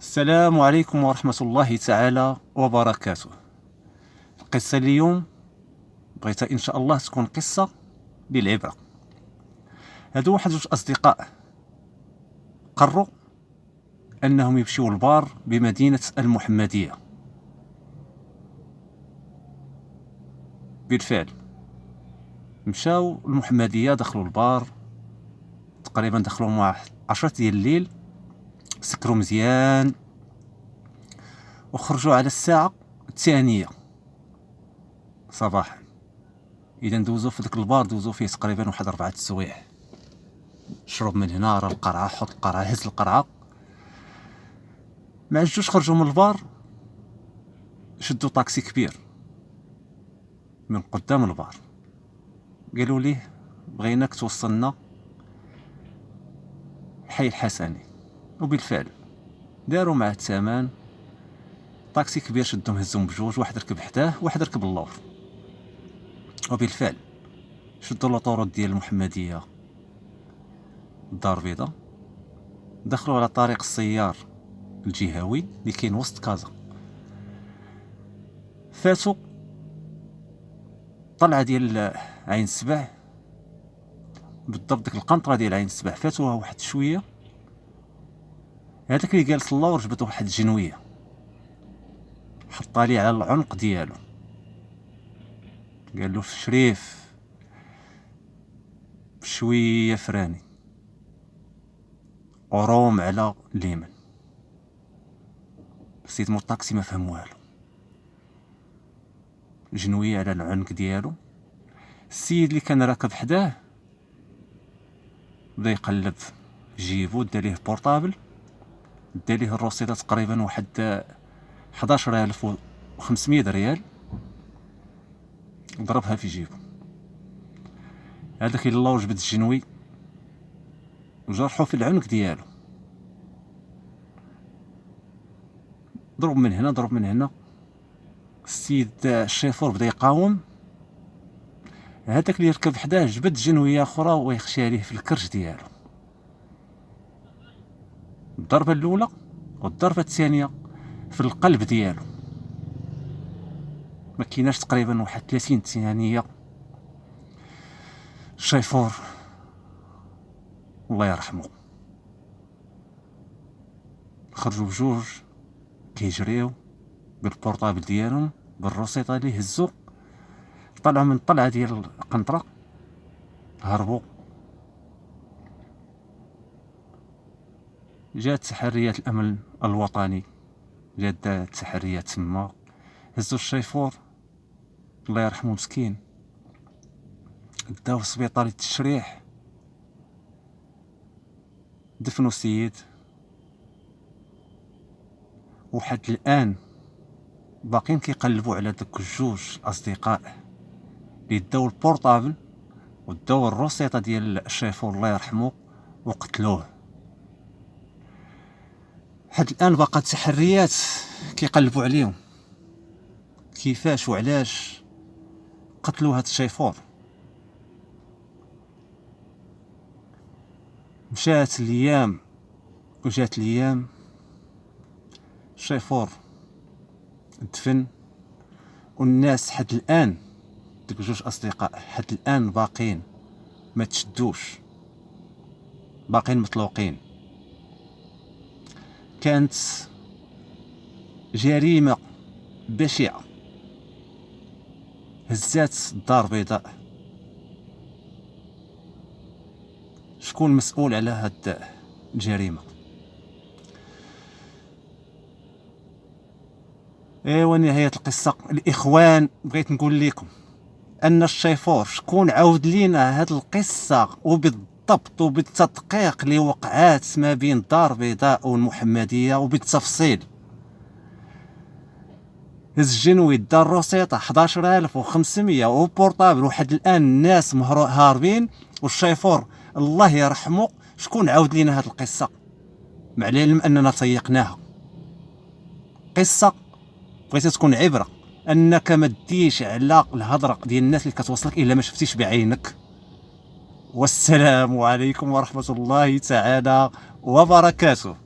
السلام عليكم ورحمة الله تعالى وبركاته. القصة اليوم بغيتها إن شاء الله تكون قصة للعبرة. هادو واحد جوج أصدقاء قرروا أنهم يمشيو للبار بمدينة المحمدية. بالفعل مشاو المحمدية، دخلوا البار، تقريبا دخلوا مع 10 ديال الليل، سكروا مزيان وخرجوا على الساعة 2 صباحا. اذا دوزو في داك البار، دوزو فيه تقريبا واحد 4 السوايع. شرب من هنا، راه القرعه، حط القرعه، هز القرعه. مع الجوج خرجوا من البار، شدوا طاكسي كبير من قدام البار، قالوا ليه بغيناك توصلنا حي الحسني. وبالفعل داروا معه الثمن. طاكسي كبير شدهم هزهم بجوج، واحد ركب حداه واحد ركب اللور. وبالفعل شدوا لوطوروط ديال المحمدية الدار البيضاء، دخلوا على طريق السيار الجهوي اللي كاين وسط كازا. فاتوا طلعه ديال عين السبع، بالضبط ديك القنطره ديال عين السبع، فاتوها واحد شويه. هذاك اللي جالس اللور جبدو واحد الجنويه، حطها ليه على العنق ديالو، قال له في شريف بشويه فراني وروم على اليمن. السيد مول الطاكسي ما فهم والو، جنويه على العنق ديالو. السيد اللي كان راكب حداه بدا يقلب في جيبو، دا ليه بورطابل، دا ليه الروسيده تقريبا واحد 11500 ريال، ضربها في جيبو. هذاك اللي جبد الجنوي وجرحو في العنق ديالو، ضرب من هنا ضرب من هنا. السيد الشيفور بدا يقاوم. هذاك اللي يركب حداه جبد جنويه اخرى ويخشي عليه في الكرش ديالو. الضربه الاولى والضربه الثانيه في القلب ديالو، ما كايناش تقريبا واحد 30 ثانيه. الشيفور الله يرحمه خرجوا بجوج كيجريو بالبورطابل ديالهم، بالروسيطه اللي هزو، طلعوا من الطلعه ديال القنطره، هربوا. جات تحريات الامن الوطني، جات التحريات تما، هزو الشيفور الله يرحمه مسكين، داوه السبيطار للتشريح، دفنوا السيد. وحد الان باقيين كيقلبوا على داك الجوج اصدقاء اللي داو البورطابل وداو الروسيطه ديال الشيفور الله يرحمه وقتلوه. حد الان باقا التحريات كيقلبوا عليهم كيفاش وعلاش قتلوا هاد الشيفور. مشات الايام وجات الايام، الشيفور دفن، والناس حد الان ديك جوج اصدقاء حد الان باقين ما تشدوش، باقين مطلوقين. كانت جريمه بشعه هزات الدار البيضاء. شكون مسؤول على هاد الجريمه؟ ايوا نهايه القصه الاخوان، بغيت نقول لكم ان الشيفور شكون عاود لينا هاد القصه وبالضبط وبالتدقيق اللي وقعات ما بين الدار البيضاء والمحمديه وبالتفصيل. هز الجنوي دار روسيطه 11500 وبورطابل، وحد الان الناس هاربين. والشيفور الله يرحمه شكون عاود لينا هاد القصه؟ مع العلم اننا تيقناها. قصه بغيتها تكون عبره، انك ما تديش على الهضره ديال الناس اللي كتوصلك الا ما شفتيش بعينك. والسلام عليكم ورحمه الله تعالى وبركاته.